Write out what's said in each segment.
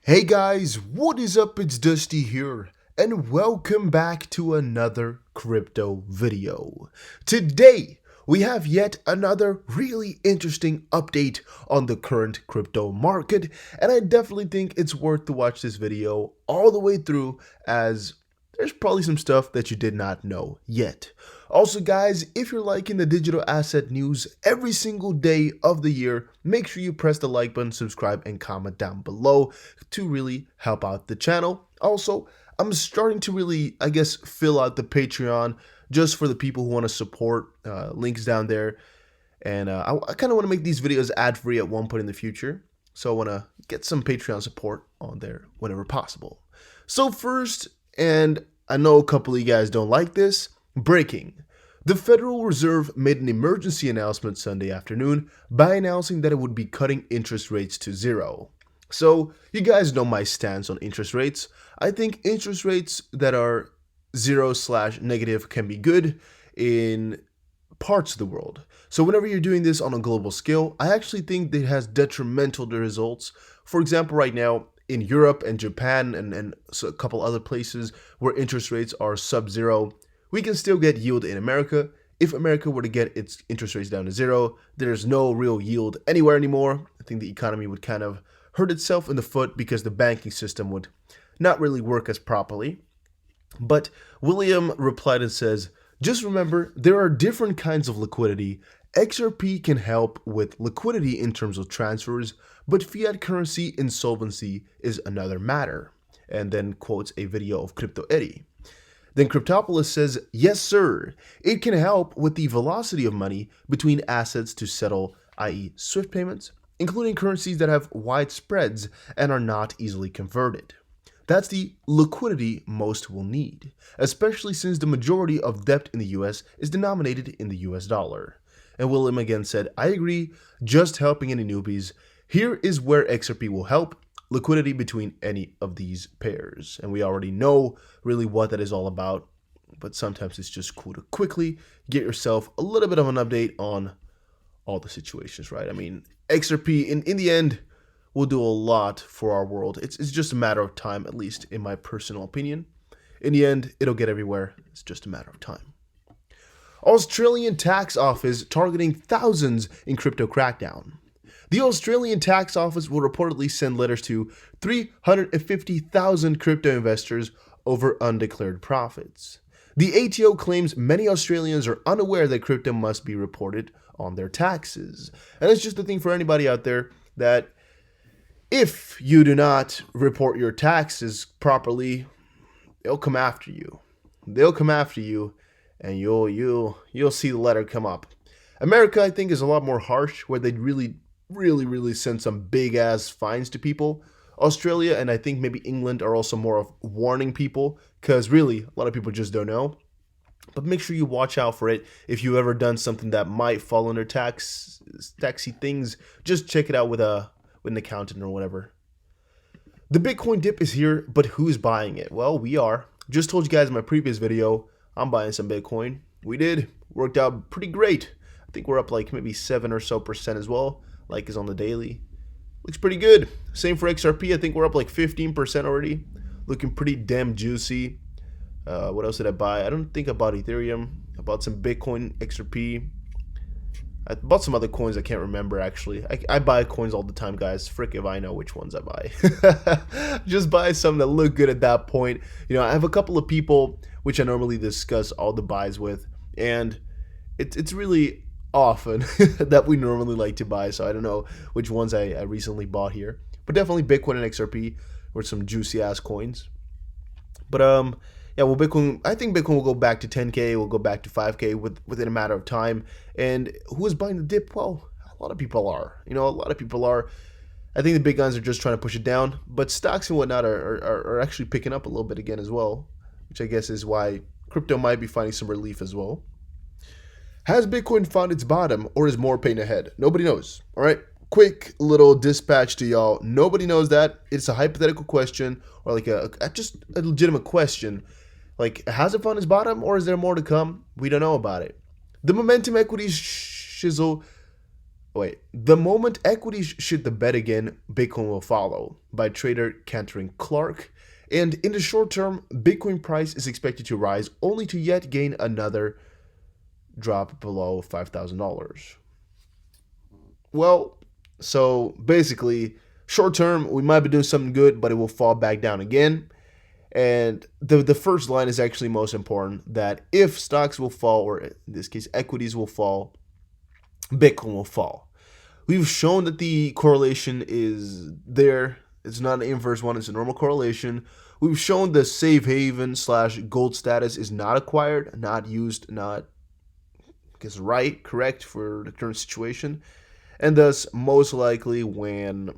Hey guys, what is up? It's Dusty here, and welcome back to another crypto video. Today, we have yet another really interesting update on the current crypto market, and I definitely think it's worth to watch this video all the way through, as there's probably some stuff that you did not know yet. Also guys, if you're liking the digital asset news every single day of the year, make sure you press the like button, subscribe, and comment down below to really help out the channel. Also, I'm starting to really, fill out the Patreon just for the people who want to support. Links down there. And I kind of want to make these videos ad-free at one point in the future. So I want to get some Patreon support on there whenever possible. So first, and I know a couple of you guys don't like this, breaking. The Federal Reserve made an emergency announcement Sunday afternoon by announcing that it would be cutting interest rates to zero. So you guys know my stance on interest rates. I think interest rates that are zero/negative can be good in parts of the world. So whenever you're doing this on a global scale, I actually think that it has detrimental results. For example, right now, in Europe and Japan and a couple other places where interest rates are sub-zero, we can still get yield in America. If America were to get its interest rates down to zero, there's no real yield anywhere anymore. I think the economy would kind of hurt itself in the foot because the banking system would not really work as properly. But William replied and says, just remember, there are different kinds of liquidity. XRP can help with liquidity in terms of transfers, but fiat currency insolvency is another matter. And then quotes a video of Crypto Eddie. Then Cryptopolis says, yes sir, it can help with the velocity of money between assets to settle, i.e. SWIFT payments, including currencies that have wide spreads and are not easily converted. That's the liquidity most will need, especially since the majority of debt in the US is denominated in the US dollar. And William again said, I agree, just helping any newbies. Here is where XRP will help, liquidity between any of these pairs. And we already know really what that is all about, but sometimes it's just cool to quickly get yourself a little bit of an update on all the situations, right? I mean, XRP in the end will do a lot for our world. It's just a matter of time, at least in my personal opinion. In the end, it'll get everywhere. It's just a matter of time. Australian tax office targeting thousands in crypto crackdown. The Australian tax office will reportedly send letters to 350,000 crypto investors over undeclared profits. The ATO claims many Australians are unaware that crypto must be reported on their taxes. And it's just the thing for anybody out there that if you do not report your taxes properly, they'll come after you. They'll come after you, and you'll see the letter come up. America, I think, is a lot more harsh, where they'd really send some big ass fines to people. Australia and I think maybe England are also more of warning people, because really a lot of people just don't know. But make sure you watch out for it. If you've ever done something that might fall under taxy things, just check it out with an accountant or whatever. The Bitcoin dip is here, but who's buying it? Well, we are. Just told you guys in my previous video, I'm buying some Bitcoin. We did. Worked out pretty great. I think we're up like maybe 7% or so as well, like is on the daily. Looks pretty good. Same for XRP. I think we're up like 15% already. Looking pretty damn juicy. What else did I buy? I don't think I bought Ethereum. I bought some Bitcoin, XRP. I bought some other coins I can't remember, actually. I buy coins all the time, guys. Frick if I know which ones I buy. Just buy some that look good at that point. You know, I have a couple of people which I normally discuss all the buys with, and it's really often that we normally like to buy, so I don't know which ones I recently bought here. But definitely Bitcoin and XRP were some juicy-ass coins. But, yeah, well, Bitcoin, I think Bitcoin will go back to 10K, will go back to 5K within a matter of time. And who is buying the dip? Well, a lot of people are. You know, a lot of people are. I think the big guns are just trying to push it down. But stocks and whatnot are actually picking up a little bit again as well, which I guess is why crypto might be finding some relief as well. Has Bitcoin found its bottom, or is more pain ahead? Nobody knows. All right. Quick little dispatch to y'all. Nobody knows that. It's a hypothetical question, or like just a legitimate question. Like, has it found its bottom, or is there more to come? We don't know about it. The momentum equities shizzle. Wait, the moment equities shit the bed again, Bitcoin will follow, by trader Cantoring Clark. And in the short term, Bitcoin price is expected to rise only to yet gain another drop below $5,000. Well, so basically, short term, we might be doing something good, but it will fall back down again. And the first line is actually most important, that if stocks will fall, or in this case, equities will fall, Bitcoin will fall. We've shown that the correlation is there. It's not an inverse one, it's a normal correlation. We've shown the safe haven / gold status is not acquired, not used, not, I guess, correct for the current situation. And thus, most likely when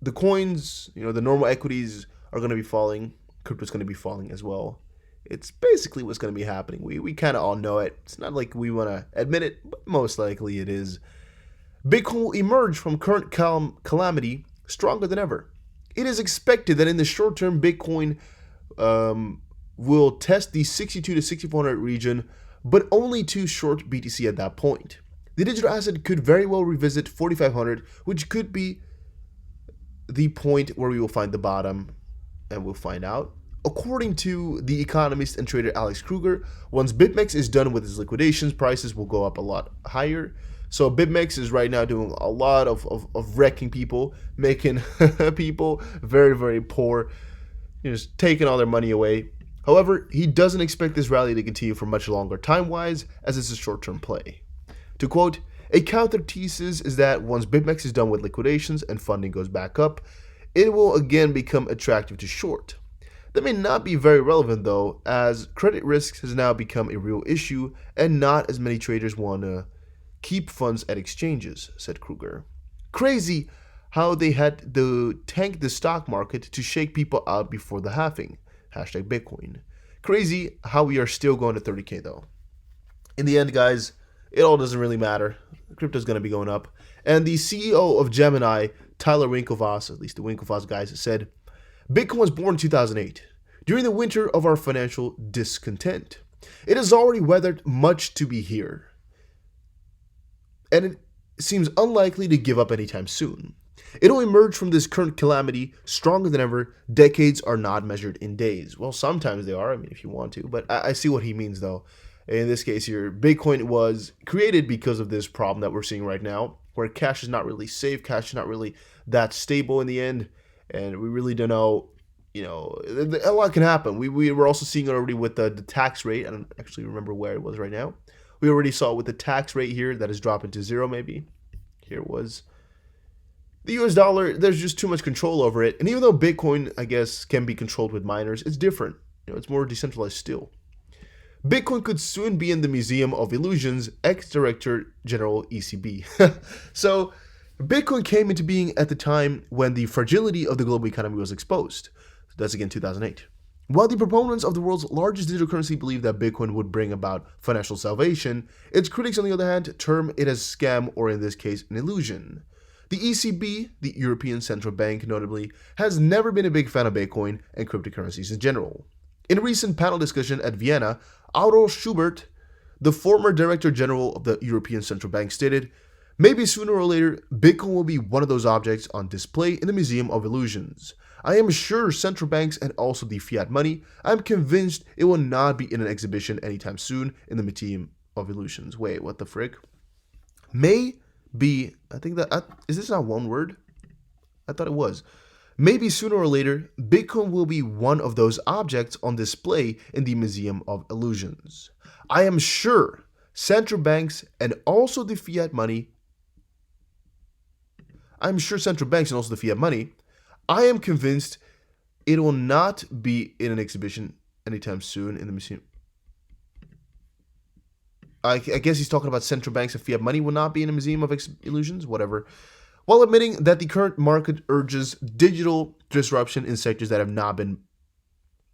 the coins, the normal equities are going to be falling, crypto's going to be falling as well. It's basically what's going to be happening. We kind of all know it. It's not like we want to admit it, but most likely it is. Bitcoin will emerge from current calamity stronger than ever. It is expected that in the short term, Bitcoin will test the 62 to 6400 region, but only to short BTC at that point. The digital asset could very well revisit 4500, which could be the point where we will find the bottom, and we'll find out. According to the economist and trader Alex Kruger, once BitMEX is done with its liquidations, prices will go up a lot higher. So BitMEX is right now doing a lot of wrecking people, making people very, very poor, just taking all their money away. However, he doesn't expect this rally to continue for much longer time-wise, as it's a short-term play. To quote, a counter thesis is that once BitMEX is done with liquidations and funding goes back up, it will again become attractive to short. That may not be very relevant though, as credit risk has now become a real issue and not as many traders want to keep funds at exchanges, said Kruger. Crazy how they had to tank the stock market to shake people out before the halving. Hashtag Bitcoin. Crazy how we are still going to 30K though. In the end, guys, it all doesn't really matter. Crypto's going to be going up. And the CEO of Gemini, Tyler Winklevoss, at least the Winklevoss guys, said, Bitcoin was born in 2008, during the winter of our financial discontent. It has already weathered much to be here, and it seems unlikely to give up anytime soon. It'll emerge from this current calamity stronger than ever. Decades are not measured in days. Well, sometimes they are, if you want to, but I see what he means, though. In this case here, Bitcoin was created because of this problem that we're seeing right now, where cash is not really safe, cash is not really that stable in the end, and we really don't know, a lot can happen. We were also seeing it already with the tax rate. I don't actually remember where it was right now. We already saw it with the tax rate here that is dropping to zero maybe. Here it was. The US dollar, there's just too much control over it. And even though Bitcoin, I guess, can be controlled with miners, it's different. It's more decentralized still. Bitcoin could soon be in the Museum of Illusions, ex-Director General ECB. So, Bitcoin came into being at the time when the fragility of the global economy was exposed. That's again 2008. While the proponents of the world's largest digital currency believe that Bitcoin would bring about financial salvation, its critics, on the other hand, term it as scam, or in this case, an illusion. The ECB, the European Central Bank notably, has never been a big fan of Bitcoin and cryptocurrencies in general. In a recent panel discussion at Vienna, Otto Schubert, the former Director General of the European Central Bank, stated, maybe sooner or later, Bitcoin will be one of those objects on display in the Museum of Illusions. I am sure central banks and also the fiat money, I'm convinced it will not be in an exhibition anytime soon in the Museum of Illusions. Wait, what the frick? Maybe, I think that, is this not one word? I thought it was. Maybe sooner or later, Bitcoin will be one of those objects on display in the Museum of Illusions. I am sure central banks and also the fiat money, I am convinced it will not be in an exhibition anytime soon in the museum. I guess he's talking about central banks and fiat money will not be in a Museum of Illusions, whatever. While admitting that the current market urges digital disruption in sectors that have not been,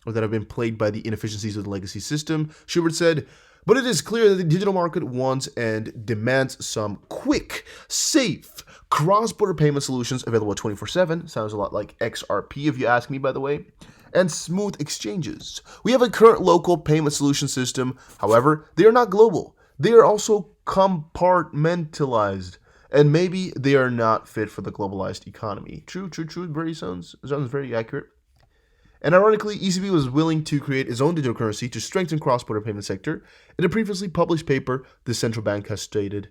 or that have been plagued by the inefficiencies of the legacy system, Schubert said, but it is clear that the digital market wants and demands some quick, safe, cross-border payment solutions available 24/7. Sounds a lot like XRP if you ask me, by the way. And smooth exchanges. We have a current local payment solution system. However, they are not global. They are also compartmentalized. and maybe they are not fit for the globalized economy. True. Very sounds very accurate. And ironically, ECB was willing to create its own digital currency to strengthen cross-border payment sector. In a previously published paper, the central bank has stated,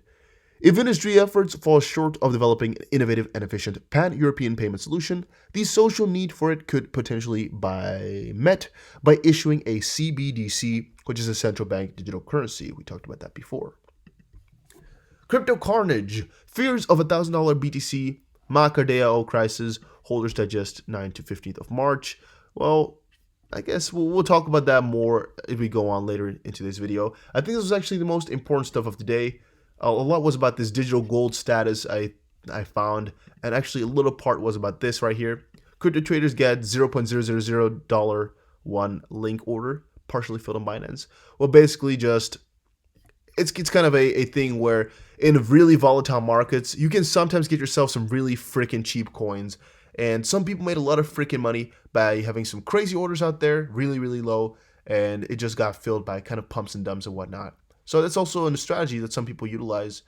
if industry efforts fall short of developing an innovative and efficient pan-European payment solution, the social need for it could potentially be met by issuing a CBDC, which is a central bank digital currency. We talked about that before. Crypto carnage. Fears of $1,000 BTC, Macadeo crisis, holders digest 9 to 15th of March. Well, I guess we'll talk about that more if we go on later into this video. I think this was actually the most important stuff of the day. A lot was about this digital gold status I found, and actually a little part was about this right here. Crypto traders get $0.000 link order partially filled on Binance. Well, basically just it's kind of a thing where in really volatile markets, you can sometimes get yourself some really freaking cheap coins. And some people made a lot of freaking money by having some crazy orders out there, really low, and it just got filled by kind of pumps and dumps and whatnot. So that's also a strategy that some people utilize,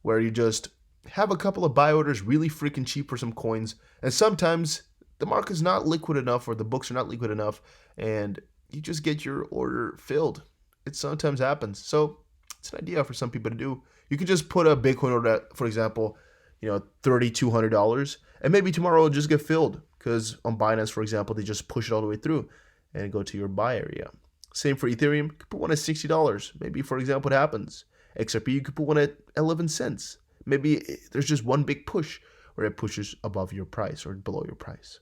where you just have a couple of buy orders really freaking cheap for some coins, and sometimes the market's not liquid enough or the books are not liquid enough, and you just get your order filled. It sometimes happens. So it's an idea for some people to do. You could just put a Bitcoin order, for example, $3,200, and maybe tomorrow it'll just get filled because on Binance, for example, they just push it all the way through and go to your buy area. Same for Ethereum. You could put one at $60. Maybe, for example, it happens. XRP, you could put one at 11 cents. Maybe there's just one big push where it pushes above your price or below your price.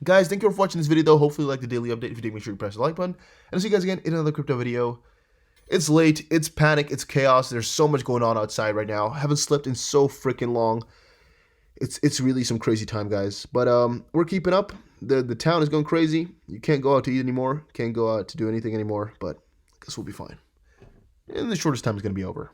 Guys, thank you for watching this video, though. Hopefully you like the daily update. If you did, make sure you press the like button. And I'll see you guys again in another crypto video. It's late. It's panic. It's chaos. There's so much going on outside right now. I haven't slept in so freaking long. It's really some crazy time, guys. But we're keeping up. The town is going crazy. You can't go out to eat anymore. Can't go out to do anything anymore. But I guess we'll be fine. And the shortest time is going to be over.